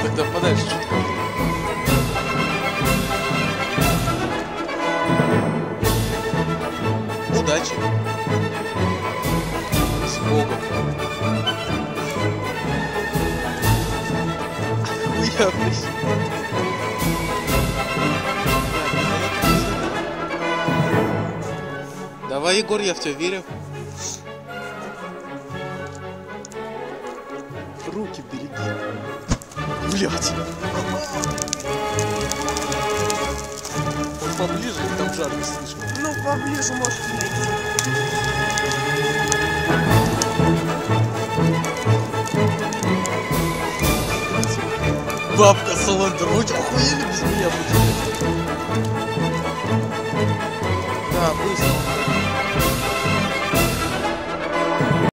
Тогда подальше чутка. Удачи. С Богом. Хуя, блин. Давай, Егор, я в тебя верю. Руки береги. Блять. Он поближе, там жарко слишком. Ну, поближе может найти. Бабка Саландр, вы что, охуели без меня будете? Да, быстро.